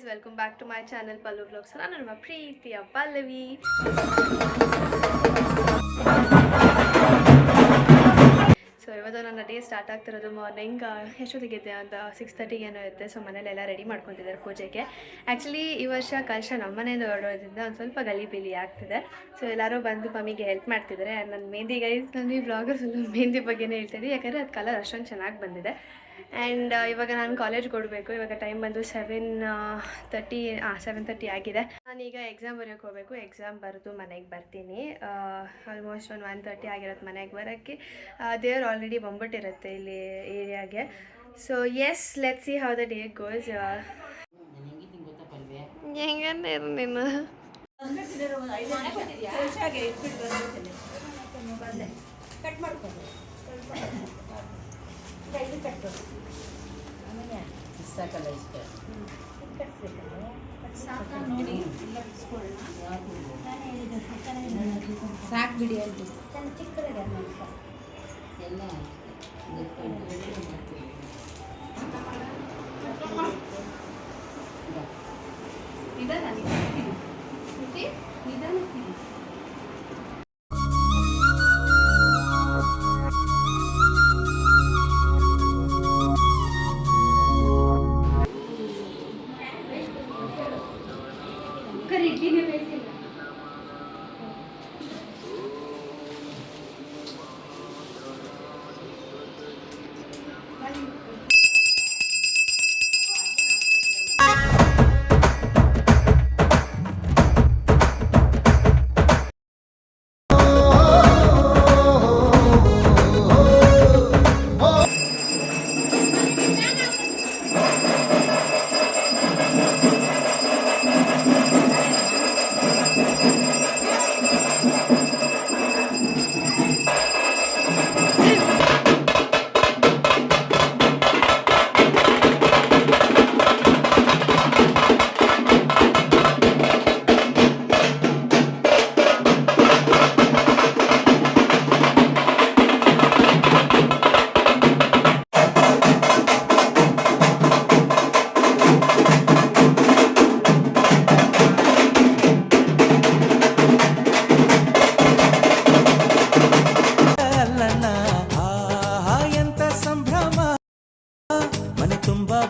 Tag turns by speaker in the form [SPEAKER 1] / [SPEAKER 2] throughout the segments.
[SPEAKER 1] Welcome back to my channel Pallu vlogs. ನಾನು ನಿಮ್ಮ ಪ್ರೀತಿಯ ಪಲ್ಲವಿ. ಸೊ ಇವತ್ತು ನನ್ನ ಡೇ ಸ್ಟಾರ್ಟ್ ಆಗ್ತಿರೋದು ಮಾರ್ನಿಂಗ್ ಎಷ್ಟೊತ್ತಿಗಿದೆ ಅಂತ 6:30 ಏನೋ ಇರುತ್ತೆ. ಸೊ ಮನೇಲೆಲ್ಲ ರೆಡಿ ಮಾಡ್ಕೊತಿದ್ದಾರೆ ಪೂಜೆಗೆ. ಆ್ಯಕ್ಚುಲಿ ಈ ವರ್ಷ ಕಲಶ ನಮ್ಮ ಮನೆಯಿಂದ ಹೊರಡೋದ್ರಿಂದ ಒಂದು ಸ್ವಲ್ಪ ಗಲಿಬಿಲಿ ಆಗ್ತಿದೆ. ಸೊ ಎಲ್ಲರೂ ಬಂದು ಮಮ್ಮಿಗೆ ಹೆಲ್ಪ್ ಮಾಡ್ತಿದ್ದಾರೆ. ನನ್ನ ಮೆಹಂದಿ ಗೈಸ್, ನಾನು ಈ ವ್ಲಾಗರ್ಸಲ್ಲೂ ಮೆಹಂದಿ ಬಗ್ಗೆನೇ ಹೇಳ್ತಿದ್ದೆ, ಯಾಕಂದರೆ ಅದು ಕಲರ್ ಅಷ್ಟೊಂದು ಚೆನ್ನಾಗಿ ಬಂದಿದೆ. ಆ್ಯಂಡ್ ಇವಾಗ ನಾನು ಕಾಲೇಜ್ಗೆ ಕೊಡಬೇಕು. ಇವಾಗ ಟೈಮ್ ಬಂದು 7:30 ಆಗಿದೆ. ನಾನೀಗ ಎಕ್ಸಾಮ್ ಬರೆಯೋಕ್ಕೆ ಹೋಗಬೇಕು. ಎಕ್ಸಾಮ್ ಬರೆದು ಮನೆಗೆ ಬರ್ತೀನಿ. ಆಲ್ಮೋಸ್ಟ್ ಒಂದು 1:30 ಆಗಿರುತ್ತೆ ಮನೆಗೆ ಬರೋಕ್ಕೆ. ದೇವ್ರು ಆಲ್ರೆಡಿ ಬಂದ್ಬಿಟ್ಟಿರುತ್ತೆ ಇಲ್ಲಿ ಏರಿಯಾಗೆ. So yes, let see how the day goes. ಹೆಂಗಂದ್ರೆ ನೀನು
[SPEAKER 2] ಕಟ್ ಮಾಡ್ಕೊಂಡು ಸಾಕಲ್ಲ ಇಷ್ಟ ಸಾಕು ಬಿಡಿ ಅಂತ ಚಿಕ್ಕದಾಗಿ ಎಲ್ಲ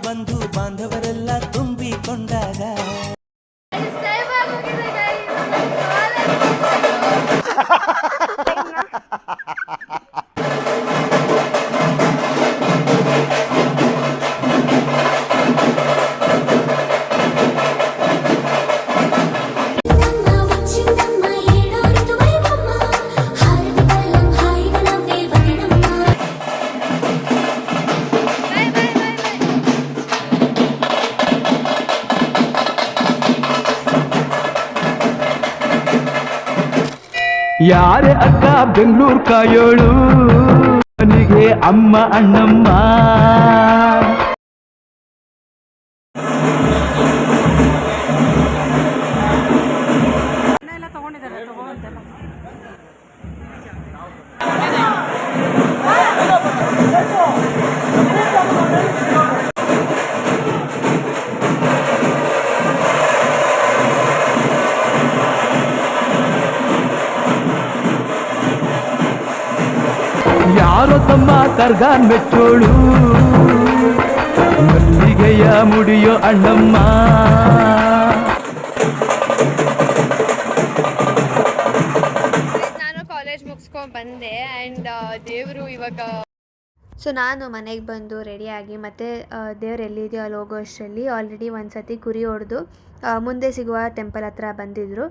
[SPEAKER 3] ಬಂಧು ಬಾಂಧವರೆಲ್ಲ ತುಂಬಿಕೊಂಡಾಗ ಯಾರೇ ಅಕ್ಕ ಬೆಂಗಳೂರು ಕಾಯೋಳು ನನಗೆ ಅಮ್ಮ ಅಣ್ಣಮ್ಮ. ಯಾರೋ ತಮ್ಮ ಕರ್ಗಾನ್ ಮೆಚ್ಚೋಳು ಮಲ್ಲಿಗೆಯ ಮುಡಿಯೋ ಅಣ್ಣಮ್ಮ.
[SPEAKER 1] ನಾನು ಕಾಲೇಜ್ ಮುಗಿಸ್ಕೊಂಡು ಬಂದೆ ಆ್ಯಂಡ್ ದೇವರು ಇವಾಗ. ಸೊ ನಾನು ಮನೆಗೆ ಬಂದು ರೆಡಿಯಾಗಿ ಮತ್ತು ದೇವ್ರು ಎಲ್ಲಿದೆಯೋ ಅಲ್ಲಿ ಹೋಗೋ ಅಷ್ಟರಲ್ಲಿ ಆಲ್ರೆಡಿ ಒಂದು ಸತಿ ಕುರಿ ಹೊಡೆದು ಮುಂದೆ ಸಿಗುವ ಟೆಂಪಲ್ ಹತ್ರ ಬಂದಿದ್ದರು.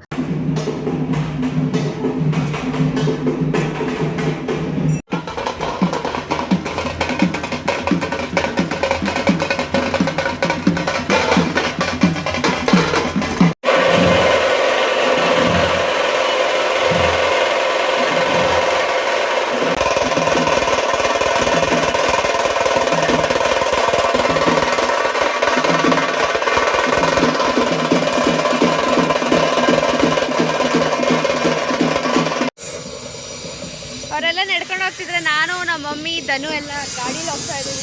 [SPEAKER 1] ಅವರೆಲ್ಲ ನಡ್ಕೊಂಡು ಹೋಗ್ತಿದ್ರೆ ನಾನು ನಮ್ಮ ಮಮ್ಮಿ ಧನು ಎಲ್ಲ ಗಾಡೀಲಿ ಹೋಗ್ತಾ ಇದ್ದೀವಿ.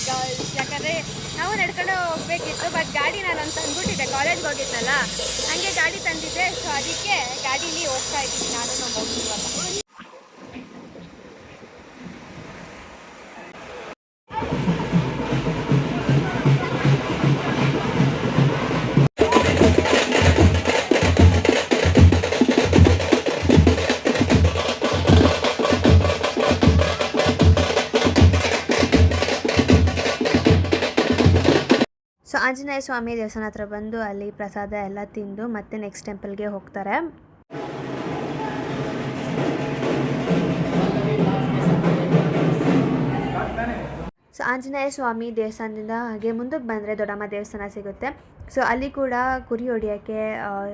[SPEAKER 1] ಯಾಕಂದರೆ ನಾವು ನಡ್ಕೊಂಡು ಹೋಗ್ಬೇಕಿತ್ತು, ಬಟ್ ಗಾಡಿ ನಾನು ತಂದ್ಬಿಟ್ಟಿದ್ದೆ, ಕಾಲೇಜ್ಗೆ ಹೋಗಿದ್ನಲ್ಲ ಹಾಗೆ ಗಾಡಿ ತಂದಿದ್ದೆ. ಸೊ ಅದಕ್ಕೆ ಗಾಡೀಲಿ ಹೋಗ್ತಾ ಇದ್ದೀನಿ ನಾನು ನಮ್ಮ ಮಗು ಇವಾಗ. ಸೊ ಆಂಜನೇಯ ಸ್ವಾಮಿ ದೇವಸ್ಥಾನ ಹತ್ರ ಬಂದು ಅಲ್ಲಿ ಪ್ರಸಾದ ಎಲ್ಲ ತಿಂದು ಮತ್ತೆ ನೆಕ್ಸ್ಟ್ ಟೆಂಪಲ್ಗೆ ಹೋಗ್ತಾರೆ. ಸೊ ಆಂಜನೇಯ ಸ್ವಾಮಿ ದೇವಸ್ಥಾನದಿಂದ ಹಾಗೆ ಮುಂದಕ್ಕೆ ಬಂದರೆ ದೊಡ್ಡಮ್ಮ ದೇವಸ್ಥಾನ ಸಿಗುತ್ತೆ. ಸೊ ಅಲ್ಲಿ ಕೂಡ ಕುರಿ ಹೊಡಿಯೋಕ್ಕೆ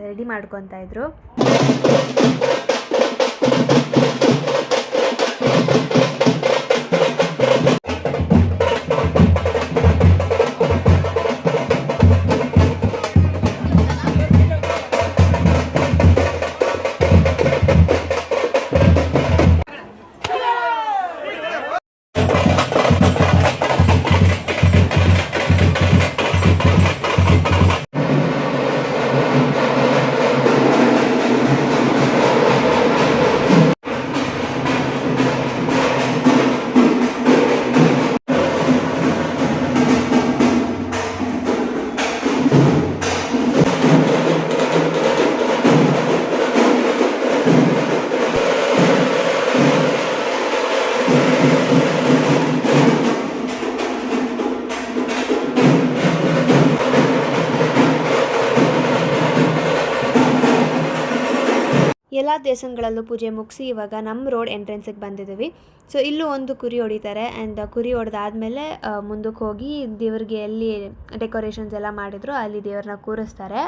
[SPEAKER 1] ರೆಡಿ ಮಾಡ್ಕೊತಾ ಇದ್ರು. ಎಲ್ಲ ದೇವಸ್ಥಾನಗಳಲ್ಲೂ ಪೂಜೆ ಮುಗಿಸಿ ಇವಾಗ ನಮ್ಮ ರೋಡ್ ಎಂಟ್ರೆನ್ಸಿಗೆ ಬಂದಿದ್ದೀವಿ. ಸೊ ಇಲ್ಲೂ ಒಂದು ಕುರಿ ಹೊಡಿತಾರೆ. ಆ್ಯಂಡ್ ಕುರಿ ಹೊಡೆದಾದ್ಮೇಲೆ ಮುಂದಕ್ಕೆ ಹೋಗಿ ದೇವ್ರಿಗೆ ಎಲ್ಲಿ ಡೆಕೋರೇಷನ್ಸ್ ಎಲ್ಲ ಮಾಡಿದ್ರು ಅಲ್ಲಿ ದೇವ್ರನ್ನ ಕೂರಿಸ್ತಾರೆ.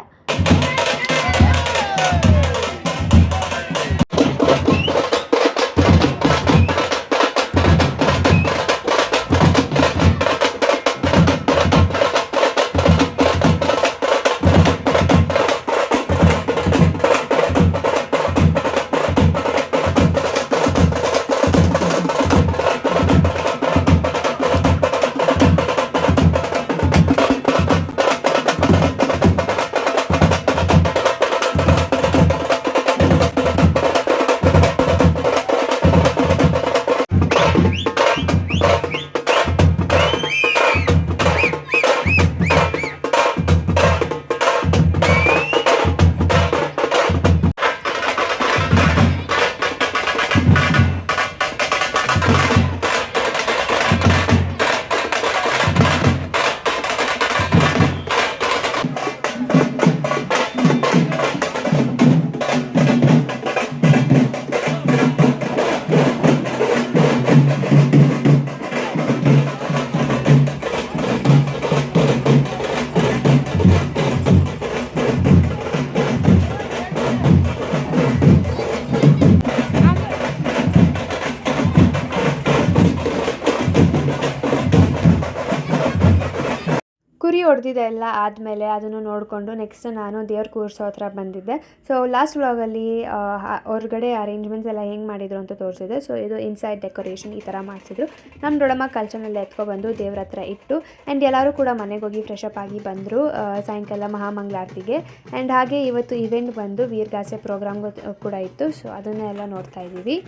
[SPEAKER 1] ಕುರಿ ಹೊಡೆದಿದೆ ಎಲ್ಲ ಆದಮೇಲೆ ಅದನ್ನು ನೋಡಿಕೊಂಡು ನೆಕ್ಸ್ಟ್ ನಾನು ದೇವ್ರ ಕೂರಿಸೋ ಹತ್ರ ಬಂದಿದ್ದೆ. ಸೊ ಲಾಸ್ಟ್ ವ್ಲಾಗಲ್ಲಿ ಹೊರಗಡೆ ಅರೇಂಜ್ಮೆಂಟ್ಸ್ ಎಲ್ಲ ಹೆಂಗೆ ಮಾಡಿದ್ರು ಅಂತ ತೋರಿಸಿದೆ. ಸೊ ಇದು ಇನ್ಸೈಡ್ ಡೆಕೋರೇಷನ್ ಈ ಥರ ಮಾಡಿಸಿದ್ರು. ನಮ್ಮ ದೊಡ್ಡಮ್ಮ ಕಲ್ಚರ್ನೆಲ್ಲ ಎತ್ಕೊಬಂದು ದೇವ್ರ ಹತ್ರ ಇಟ್ಟು ಆ್ಯಂಡ್ ಎಲ್ಲರೂ ಕೂಡ ಮನೆಗೆ ಹೋಗಿ ಫ್ರೆಶ್ ಅಪ್ ಆಗಿ ಬಂದರು ಸಾಯಂಕಾಲ ಮಹಾಮಂಗಳಾರತಿಗೆ. ಆ್ಯಂಡ್ ಹಾಗೆ ಇವತ್ತು ಇವೆಂಟ್ ಬಂದು ವೀರಗಾಸೆ ಪ್ರೋಗ್ರಾಮ್ ಕೂಡ ಇತ್ತು. ಸೊ ಅದನ್ನೆಲ್ಲ ನೋಡ್ತಾ ಇದ್ದೀವಿ.